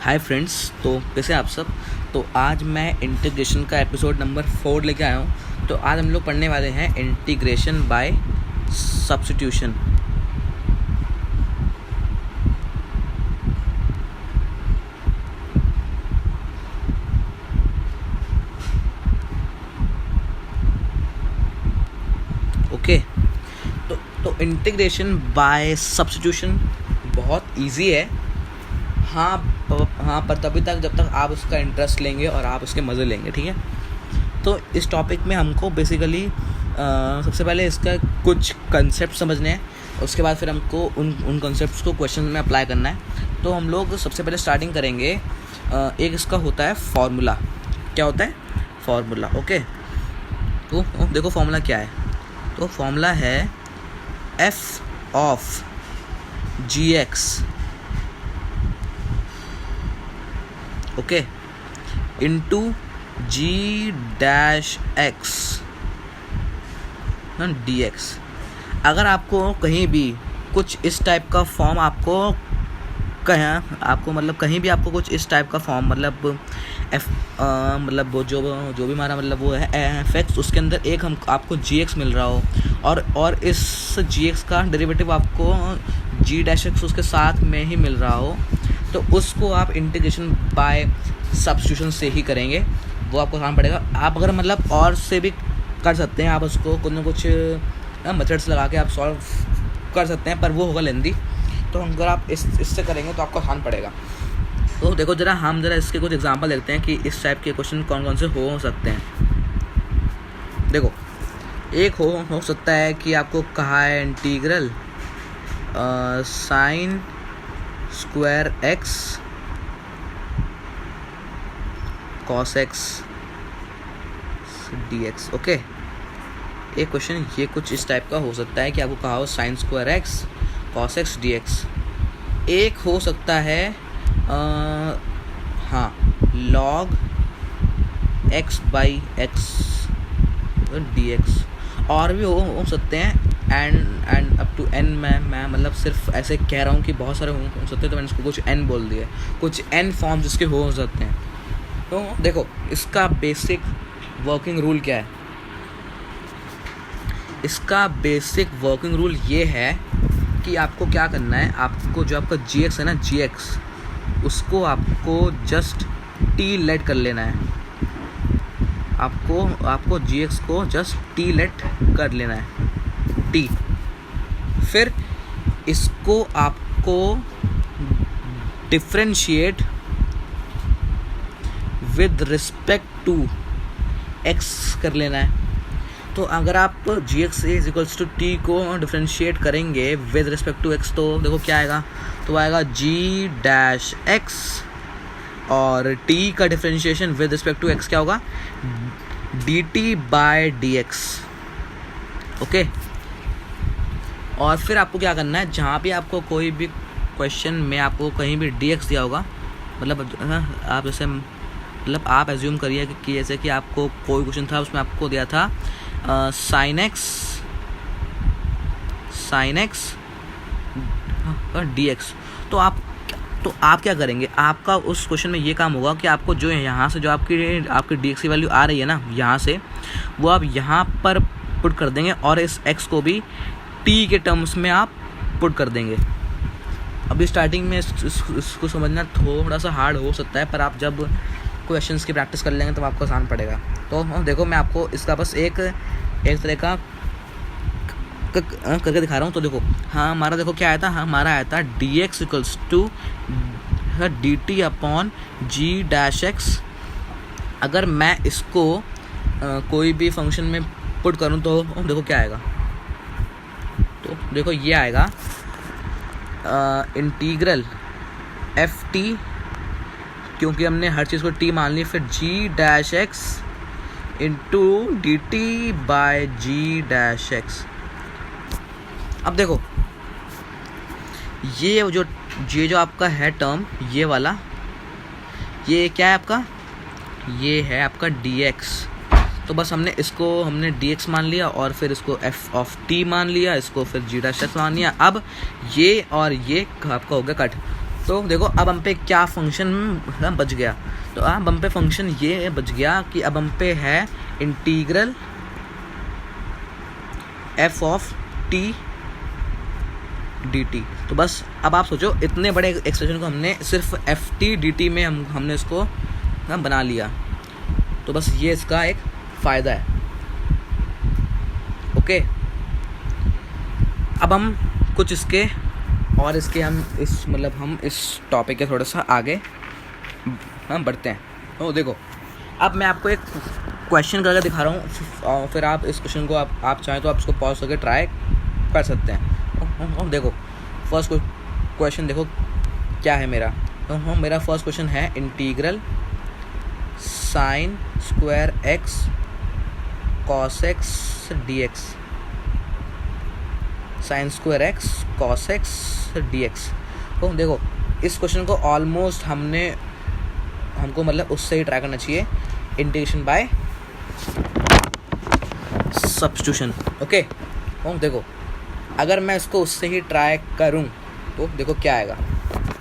Hi friends, तो कैसे आप सब। तो आज मैं इंटीग्रेशन का एपिसोड नंबर 4 लेके आया हूँ। तो आज हम लोग पढ़ने वाले हैं इंटीग्रेशन बाय सब्स्टिट्यूशन। ओके, तो इंटीग्रेशन बाय सब्स्टिट्यूशन बहुत इजी है। हाँ, पर तभी तक जब तक आप उसका इंटरेस्ट लेंगे और आप उसके मज़े लेंगे, ठीक है। तो इस टॉपिक में हमको बेसिकली सबसे पहले इसका कुछ कंसेप्ट समझने हैं, उसके बाद फिर हमको उन कंसेप्ट्स को क्वेश्चन में अप्लाई करना है। तो हम लोग सबसे पहले स्टार्टिंग करेंगे। एक इसका होता है फॉर्मूला। क्या होता है? फॉर्मूला। ओके, तो देखो फॉर्मूला क्या है। तो फॉर्मूला है f of gx, okay, into g dash x dx। अगर आपको कहीं भी कुछ इस टाइप का फॉर्म कहीं भी आपको कुछ इस टाइप का फॉर्म मतलब वो जो भी हमारा मतलब वो है एफ एक्स, उसके अंदर एक आपको जी एक्स मिल रहा हो और इस जी एक्स का डेरिवेटिव आपको जी डैश एक्स उसके साथ में ही मिल रहा हो, तो उसको आप इंटीग्रेशन बाय सब्स्टिट्यूशन से ही करेंगे। वो आपको आसान पड़ेगा। आप अगर मतलब और से भी कर सकते हैं, आप उसको कुछ न कुछ मेथड्स लगा के आप सॉल्व कर सकते हैं, पर वो होगा लेंदी। तो अगर आप इससे करेंगे तो आपको आसान पड़ेगा। तो देखो हम इसके कुछ एग्जांपल देखते हैं कि इस टाइप के क्वेश्चन कौन कौन से हो सकते हैं। देखो, एक हो सकता है कि आपको कहा है integral sine square x cos x d x. Okay, एक क्वेश्चन ये कुछ इस टाइप का हो सकता है कि आपको कहा हो sine square x cos x d x. एक हो सकता है log x by x d x. और भी हो सकते हैं एंड अप टू एन। मैं मतलब सिर्फ ऐसे कह रहा हूँ कि बहुत सारे हो सकते हैं, तो मैंने इसको कुछ एन बोल दिया, कुछ एन फॉर्म्स इसके हो सकते हैं। तो देखो, इसका बेसिक वर्किंग रूल क्या है। इसका बेसिक वर्किंग रूल ये है कि आपको क्या करना है। आपको जो आपका जी एक्स है ना, जी एक्स, उसको आपको जस्ट टी लेट कर लेना है। आपको जी एक्स को जस्ट टी लेट कर लेना है, टी। फिर इसको आपको differentiate with respect to X कर लेना है। तो अगर आप G X is equals to T को डिफरेंशिएट करेंगे विद रिस्पेक्ट टू एक्स, तो देखो क्या आएगा। तो आएगा जी डैश एक्स, और टी का differentiation with respect to X क्या होगा, D T by D x. Okay, और फिर आपको क्या करना है, जहाँ भी आपको कोई भी क्वेश्चन में आपको कहीं भी डी एक्स दिया होगा, मतलब आप जैसे मतलब आप एज्यूम करिए कि जैसे कि आपको कोई क्वेश्चन था, उसमें आपको दिया था साइन एक्स डी एक्स। तो आप क्या करेंगे। आपका उस क्वेश्चन में ये काम होगा कि आपको जो यहाँ से जो आपकी डी एक्स की वैल्यू आ रही है ना, यहाँ से, वो आप यहाँ पर पुट कर देंगे, और इस एक्स को भी टी के टर्म्स में आप पुट कर देंगे। अभी स्टार्टिंग में इसको समझना थोड़ा सा हार्ड हो सकता है, पर आप जब क्वेश्चंस की प्रैक्टिस कर लेंगे तो आपको आसान पड़ेगा। तो देखो, मैं आपको इसका बस एक तरह का करके दिखा रहा हूँ। तो देखो, हमारा देखो क्या आया था। हमारा आया था d x equals to d t upon g dash x. अगर मैं इसको कोई भी फंक्शन में पुट करूँ तो देखो क्या आएगा। तो देखो ये आएगा इंटीग्रल एफ टी, क्योंकि हमने हर चीज़ को टी मान ली, फिर G dash X into D T by G dash X. अब देखो, ये जो आपका है टर्म, ये वाला, ये क्या है आपका, ये है आपका डी एक्स। तो बस हमने डी एक्स मान लिया, और फिर इसको एफ ऑफ टी मान लिया, इसको फिर जी डैश एक्स मान लिया। अब ये और ये आपका हो गया कट। तो देखो अब हम पे क्या फंक्शन बच गया, तो अब हम पे फंक्शन ये बच गया कि अब हम पे है integral F of T D T. तो बस अब आप सोचो इतने बड़े एक्सप्रेशन को हमने सिर्फ एफ टी डी टी में हमने इसको बना लिया। तो बस ये इसका एक फ़ायदा है। ओके, अब हम कुछ इसके और इसके हम इस टॉपिक के थोड़ा सा आगे हम बढ़ते हैं। तो देखो अब मैं आपको एक क्वेश्चन करके दिखा रहा हूँ और फिर आप इस क्वेश्चन को आप चाहें तो आप इसको पॉज करके ट्राई कर सकते हैं। देखो फर्स्ट क्वेश्चन देखो क्या है मेरा। तो मेरा फर्स्ट क्वेश्चन है integral sine square x cos x d x, sine square x cos x d x. तो देखो इस क्वेश्चन को ऑलमोस्ट हमको मतलब उससे ही ट्राई करना चाहिए, इंटीग्रेशन बाय सब्स्टिट्यूशन। ओके, तो देखो अगर मैं इसको उससे ही ट्राई करूं तो देखो क्या आएगा।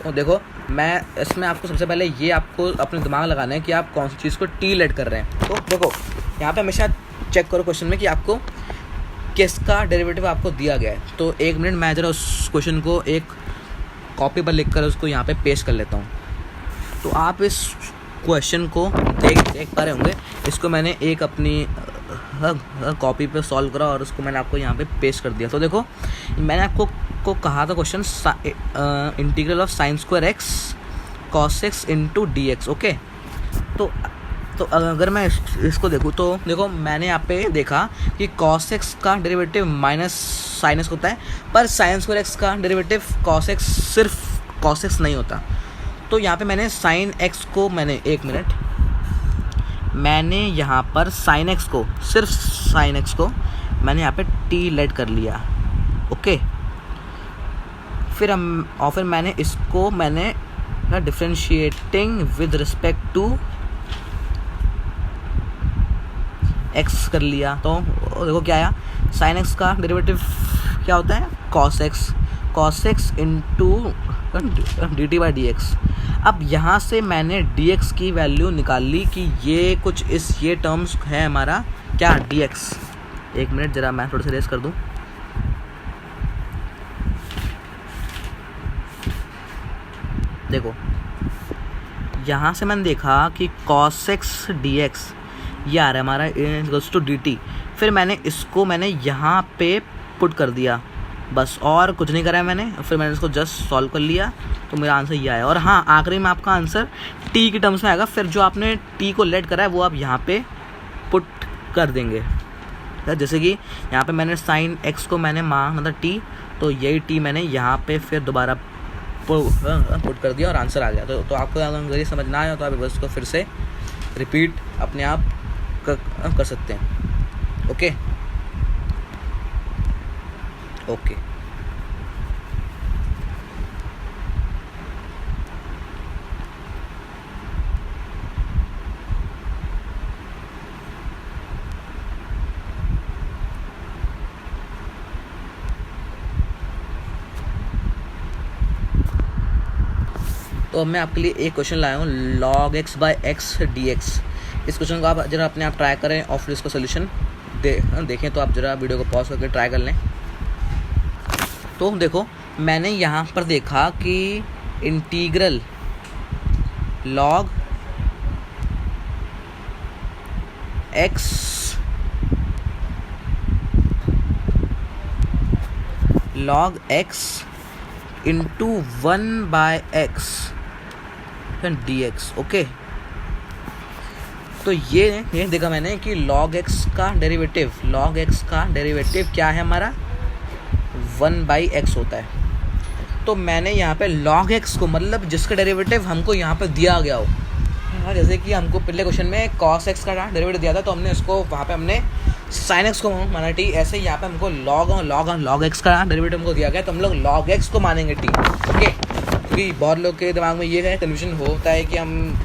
तो देखो मैं इसमें आपको सबसे पहले ये आपको अपने दिमाग लगाना है कि आप कौन सी चीज़ को टी लेट कर रहे हैं। तो देखो यहाँ पे हमेशा चेक करो क्वेश्चन में कि आपको किसका डेरिवेटिव आपको दिया गया है। तो एक मिनट मैं ज़रा उस क्वेश्चन को एक कॉपी पर लिख कर उसको यहाँ पे पेस्ट कर लेता हूँ। तो आप इस क्वेश्चन को देख पा रहे होंगे, इसको मैंने एक अपनी कॉपी पे सॉल्व करा और उसको मैंने आपको यहाँ पे पेस्ट कर दिया। तो देखो मैंने आपको कहा था question integral of sine square x cos x into d x. Okay, तो अगर मैं इसको देखूँ तो देखो मैंने यहाँ पे देखा कि cos x का डेरिवेटिव माइनस साइन एक्स होता है, पर साइन स्क्वायर एक्स का डेरिवेटिव cos x सिर्फ cos x नहीं होता। तो यहाँ पे मैंने साइन x को मैंने यहाँ पर साइन x को सिर्फ साइन x को मैंने यहाँ पे t लेट कर लिया। ओके, फिर मैंने इसको differentiating with respect to x कर लिया। तो देखो क्या आया, साइन x का डेरिवेटिव क्या होता है cos x into D T by D x. अब यहाँ से मैंने dx की वैल्यू निकाल ली कि ये कुछ ये टर्म्स है हमारा क्या dx। एक मिनट ज़रा मैं थोड़ा सा रेस कर दूँ। देखो यहाँ से मैंने देखा कि cos x dx ये आ रहा है हमारा इक्वल्स टू डी टी। फिर मैंने यहाँ पे पुट कर दिया, बस और कुछ नहीं करा है मैंने। फिर मैंने इसको जस्ट सॉल्व कर लिया तो मेरा आंसर ये आया। और हाँ, आखिरी में आपका आंसर टी की टर्म्स में आएगा। फिर जो आपने टी को लेट करा है वो आप यहाँ पे पुट कर देंगे। जैसे कि यहाँ पे मैंने साइन एक्स को मैंने माना था टी, तो यही टी मैंने यहाँ पे फिर दोबारा पुट कर दिया और आंसर आ गया। तो आपको अगर ये समझ ना आया तो आप बस को फिर से रिपीट अपने आप कर सकते हैं। ओके। तो अब मैं आपके लिए एक क्वेश्चन लाया हूँ log x by x d x. इस क्वेश्चन को आप जरा अपने आप ट्राई करें और फिर इसको सोल्यूशन देखें। तो आप जरा वीडियो को पॉज करके ट्राई कर लें। तो देखो मैंने यहाँ पर देखा कि integral log x into 1 by x d x. Okay, तो ये देखा मैंने कि log x का डेरिवेटिव क्या है हमारा 1 बाई एक्स होता है। तो मैंने यहाँ पे log x को मतलब जिसका डेरिवेटिव हमको यहाँ पे दिया गया हो, हाँ, जैसे कि हमको पिछले क्वेश्चन में cos x का डेरिवेटिव दिया था तो हमने इसको वहाँ पे हमने sin x को माना t। ऐसे ही यहाँ पे हमको log x का डेरिवेटिव हमको दिया गया तो हम लोग log x को मानेंगे t। ओके, क्योंकि बहुत लोग के दिमाग में ये है कन्फ्यूजन होता है कि हम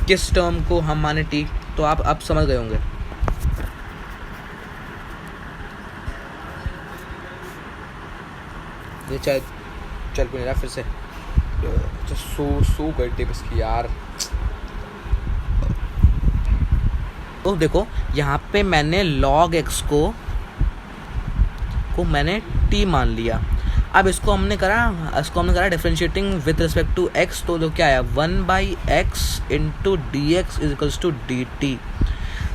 किस टर्म को हम माने t। तो आप अब समझ गए होंगे। ये चल कोई नहीं रहा, फिर से सो गई टिप इसकी यार। तो देखो यहाँ पे मैंने log x को मैंने t मान लिया। अब इसको हमने करा differentiating with respect to x, तो क्या आया 1/x into d x is equals to d t.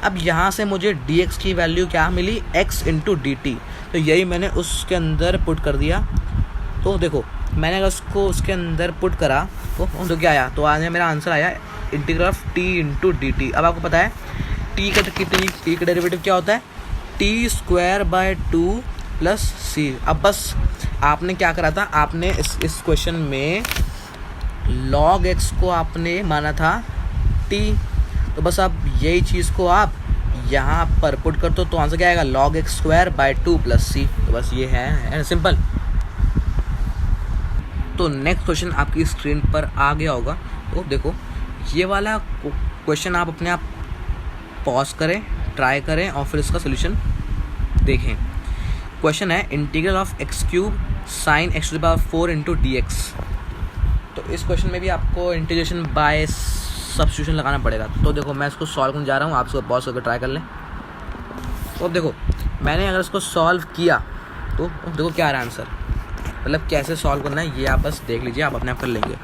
अब यहाँ से मुझे dx की वैल्यू क्या मिली, x इंटू डी टी, तो यही मैंने उसके अंदर पुट कर दिया। तो देखो मैंने अगर उसको उसके अंदर पुट करा तो क्या आया, तो आज मेरा आंसर आया integral of t into D t. अब आपको पता है t का डेरिवेटिव क्या होता है, t स्क्वायर बाय 2 प्लस सी। अब बस आपने क्या करा था, आपने इस क्वेश्चन में log x को आपने माना था t, तो बस आप यही चीज़ को आप यहाँ पर पुट कर दो तो आंसर क्या आएगा, log x square by 2 plus C. तो बस ये है सिंपल। तो नेक्स्ट क्वेश्चन आपकी स्क्रीन पर आ गया होगा। तो देखो ये वाला क्वेश्चन आप अपने आप पॉज करें, ट्राई करें और फिर इसका सोल्यूशन देखें। क्वेश्चन है integral of x cube sine x to the power 4 into d x. तो इस क्वेश्चन में भी आपको इंटीग्रेशन बाय सब्स्टिट्यूशन लगाना पड़ेगा। तो देखो मैं इसको सॉल्व करने जा रहा हूँ, आप इसको पॉज करके ट्राई कर लें। तो अब देखो मैंने अगर इसको सॉल्व किया तो देखो क्या आ रहा है आंसर, मतलब कैसे सॉल्व करना है ये आप बस देख लीजिए, आप अपने आप कर लेंगे।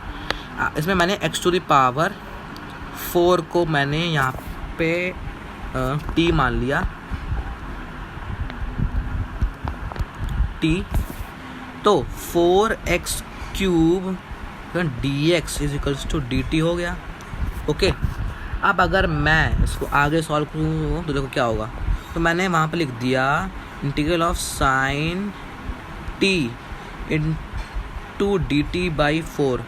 इसमें मैंने x टू द पावर 4 को मैंने यहाँ पे t मान लिया, t, तो 4x cube d x is equals to d t हो गया। ओके, अब अगर मैं इसको आगे सॉल्व करूँ तो देखो क्या होगा, तो मैंने वहाँ पे लिख दिया integral of sine t into D T by 4।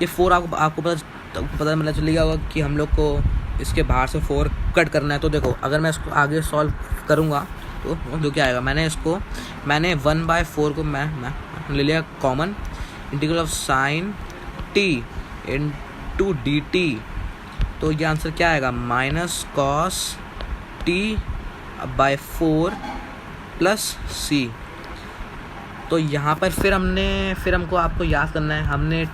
ये 4 आपको पता मतलब चलेगा होगा कि हम लोग को इसके बाहर से 4 कट करना है। तो देखो अगर मैं इसको आगे सॉल्व करूँगा तो क्या आएगा, मैंने 1/4 को मैं ले लिया common, integral of sine t into D T, तो ये आंसर क्या आएगा minus cos t by 4 plus C. तो यहाँ पर फिर हमको आपको याद करना है, हमने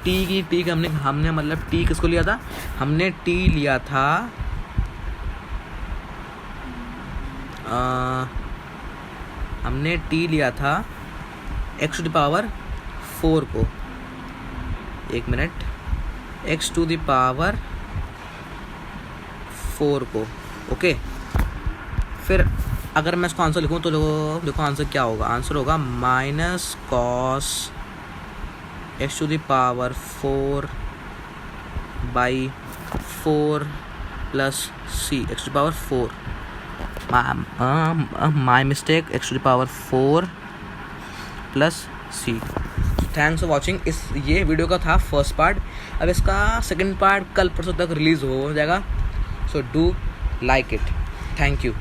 हमने मतलब t किसको लिया था, हमने t लिया था हमने t लिया था x टू द पावर 4 को, एक मिनट, x टू द पावर 4 को। ओके, फिर अगर मैं इसको आंसर लिखूँ तो देखो आंसर क्या होगा, आंसर होगा minus cos x to the power 4 by 4 plus c, x to the power 4, my mistake, x to the power 4 plus c. Thanks for watching. ये वीडियो का था फर्स्ट पार्ट, अब इसका सेकंड पार्ट कल परसों तक रिलीज़ हो जाएगा। So do like it, thank you.